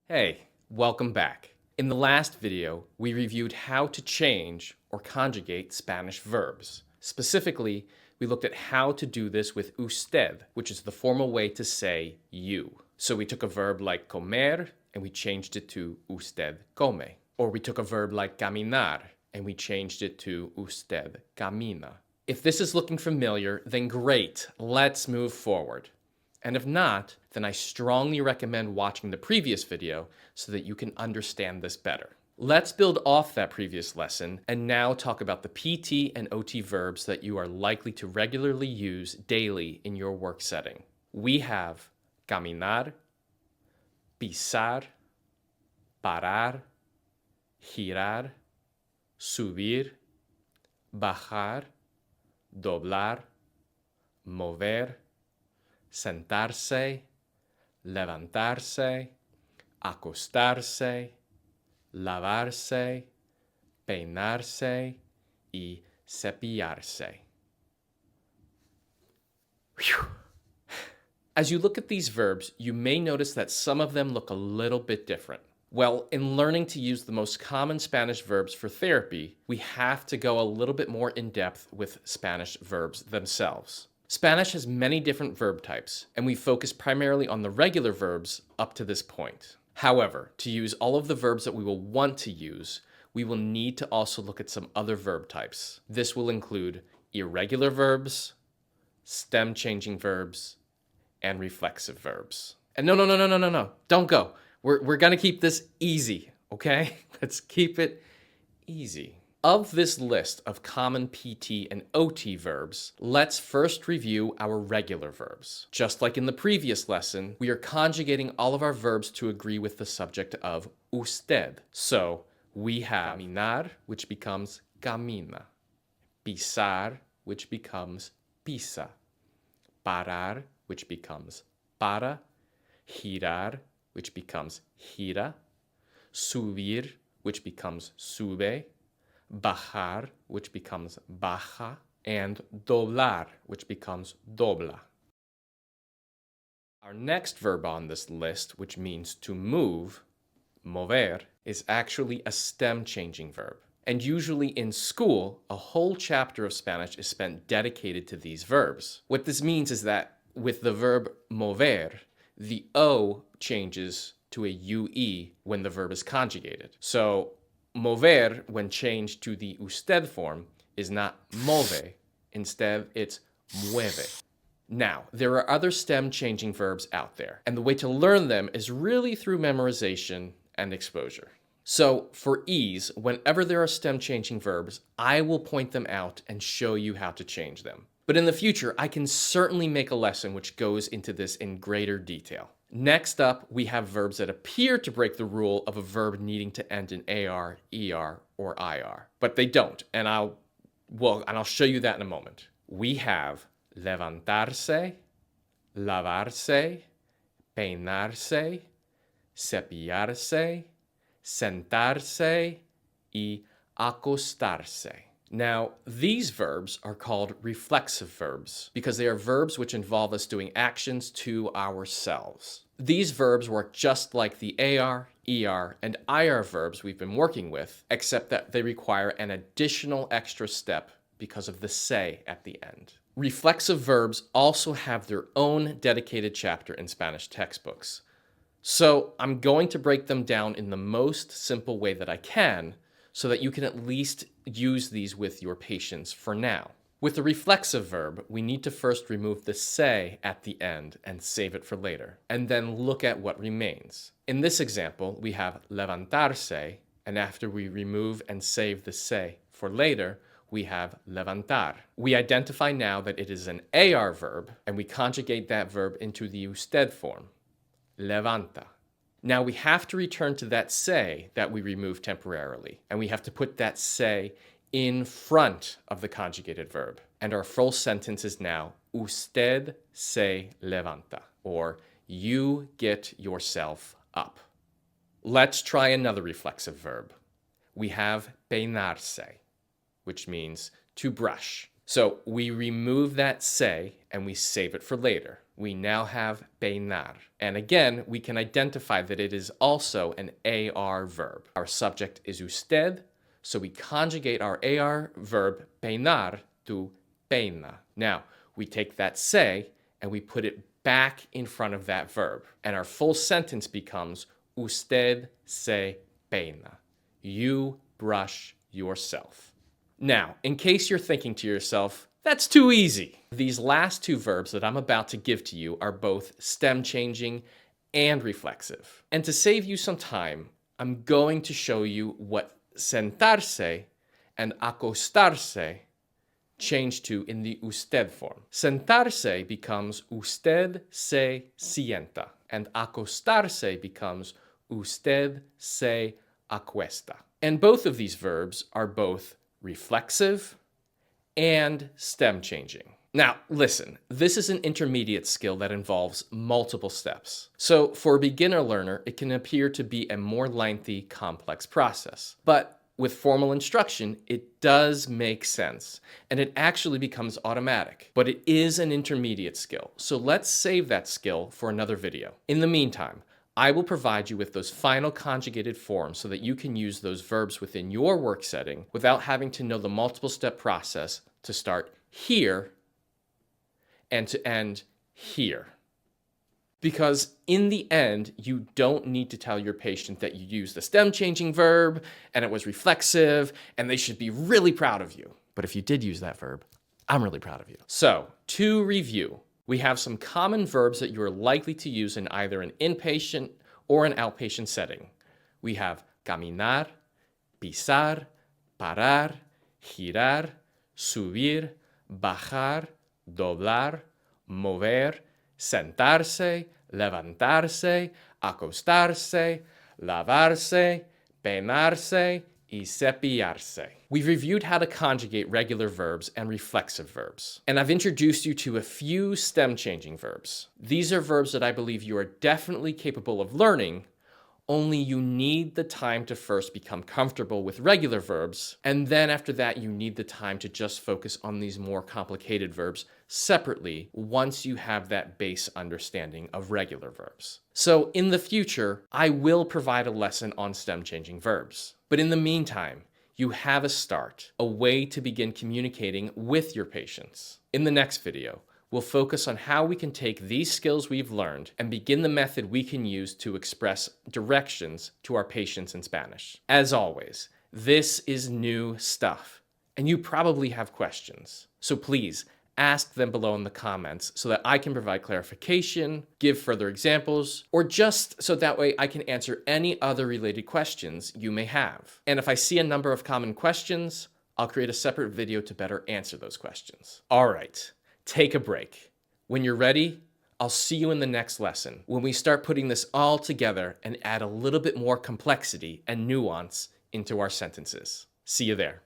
Hey, welcome back. In the last video, we reviewed how to change or conjugate Spanish verbs. Specifically, we looked at how to do this with usted, which is the formal way to say you. So we took a verb like comer and we changed it to usted come. Or we took a verb like caminar and we changed it to usted camina. If this is looking familiar, then great, let's move forward. And if not, then I strongly recommend watching the previous video so that you can understand this better. Let's build off that previous lesson and now talk about the PT and OT verbs that you are likely to regularly use daily in your work setting. We have caminar, pisar, parar, girar, subir, bajar, doblar, mover, sentarse, levantarse, acostarse, lavarse, peinarse, y cepillarse. Whew. As you look at these verbs, you may notice that some of them look a little bit different. Well, in learning to use the most common Spanish verbs for therapy, we have to go a little bit more in depth with Spanish verbs themselves. Spanish has many different verb types, and we focus primarily on the regular verbs up to this point. However, to use all of the verbs that we will want to use, we will need to also look at some other verb types. This will include irregular verbs, stem-changing verbs, and reflexive verbs. And no, don't go. We're gonna keep this easy, okay? Let's keep it easy. Of this list of common PT and OT verbs, let's first review our regular verbs. Just like in the previous lesson, we are conjugating all of our verbs to agree with the subject of usted. So we have caminar, which becomes camina, pisar, which becomes pisa, parar, which becomes para, girar, which becomes gira, subir, which becomes sube, bajar, which becomes baja, and doblar, which becomes dobla. Our next verb on this list, which means to move, mover, is actually a stem-changing verb. And usually in school, a whole chapter of Spanish is spent dedicated to these verbs. What this means is that with the verb mover, the O changes to a UE when the verb is conjugated. So mover, when changed to the usted form, is not move. Instead, it's mueve. Now, there are other stem-changing verbs out there, and the way to learn them is really through memorization and exposure. So, for ease, whenever there are stem-changing verbs, I will point them out and show you how to change them. But in the future, I can certainly make a lesson which goes into this in greater detail. Next up, we have verbs that appear to break the rule of a verb needing to end in AR, ER, or IR. But they don't, and I'll show you that in a moment. We have levantarse, lavarse, peinarse, cepillarse, sentarse, y acostarse. Now, these verbs are called reflexive verbs because they are verbs which involve us doing actions to ourselves. These verbs work just like the AR, ER, and IR verbs we've been working with, except that they require an additional extra step because of the se at the end. Reflexive verbs also have their own dedicated chapter in Spanish textbooks. So I'm going to break them down in the most simple way that I can, so that you can at least use these with your patients for now. With the reflexive verb, we need to first remove the se at the end and save it for later, and then look at what remains. In this example, we have levantarse, and after we remove and save the se for later, we have levantar. We identify now that it is an AR verb, and we conjugate that verb into the usted form, levanta. Now we have to return to that se that we removed temporarily, and we have to put that se in front of the conjugated verb. And our full sentence is now, usted se levanta, or you get yourself up. Let's try another reflexive verb. We have peinarse, which means to brush. So we remove that se and we save it for later. we now have peinar. And again, we can identify that it is also an AR verb. Our subject is usted, so we conjugate our AR verb peinar to peina. Now, we take that se and we put it back in front of that verb. And our full sentence becomes usted se peina. You brush yourself. Now, in case you're thinking to yourself, that's too easy. These last two verbs that I'm about to give to you are both stem changing and reflexive. And to save you some time, I'm going to show you what sentarse and acostarse change to in the usted form. Sentarse becomes usted se sienta, and acostarse becomes usted se acuesta. And both of these verbs are both reflexive and stem changing. Now, listen, this is an intermediate skill that involves multiple steps. So for a beginner learner, it can appear to be a more lengthy, complex process. But with formal instruction, it does make sense, and it actually becomes automatic. But it is an intermediate skill, so let's save that skill for another video. In the meantime, I will provide you with those final conjugated forms so that you can use those verbs within your work setting without having to know the multiple step process to start here and to end here. Because in the end, you don't need to tell your patient that you used the stem changing verb and it was reflexive and they should be really proud of you. But if you did use that verb, I'm really proud of you. So to review, we have some common verbs that you are likely to use in either an inpatient or an outpatient setting. We have caminar, pisar, parar, girar, subir, bajar, doblar, mover, sentarse, levantarse, acostarse, lavarse, peinarse, y cepillarse. We've reviewed how to conjugate regular verbs and reflexive verbs. And I've introduced you to a few stem-changing verbs. These are verbs that I believe you are definitely capable of learning, only you need the time to first become comfortable with regular verbs, and then after that you need the time to just focus on these more complicated verbs separately once you have that base understanding of regular verbs. So in the future, I will provide a lesson on stem-changing verbs. But in the meantime, you have a start, a way to begin communicating with your patients. In the next video, we'll focus on how we can take these skills we've learned and begin the method we can use to express directions to our patients in Spanish. As always, this is new stuff, and you probably have questions. So please, ask them below in the comments so that I can provide clarification, give further examples, or just so that way I can answer any other related questions you may have. And if I see a number of common questions, I'll create a separate video to better answer those questions. All right, take a break. When you're ready, I'll see you in the next lesson when we start putting this all together and add a little bit more complexity and nuance into our sentences. See you there.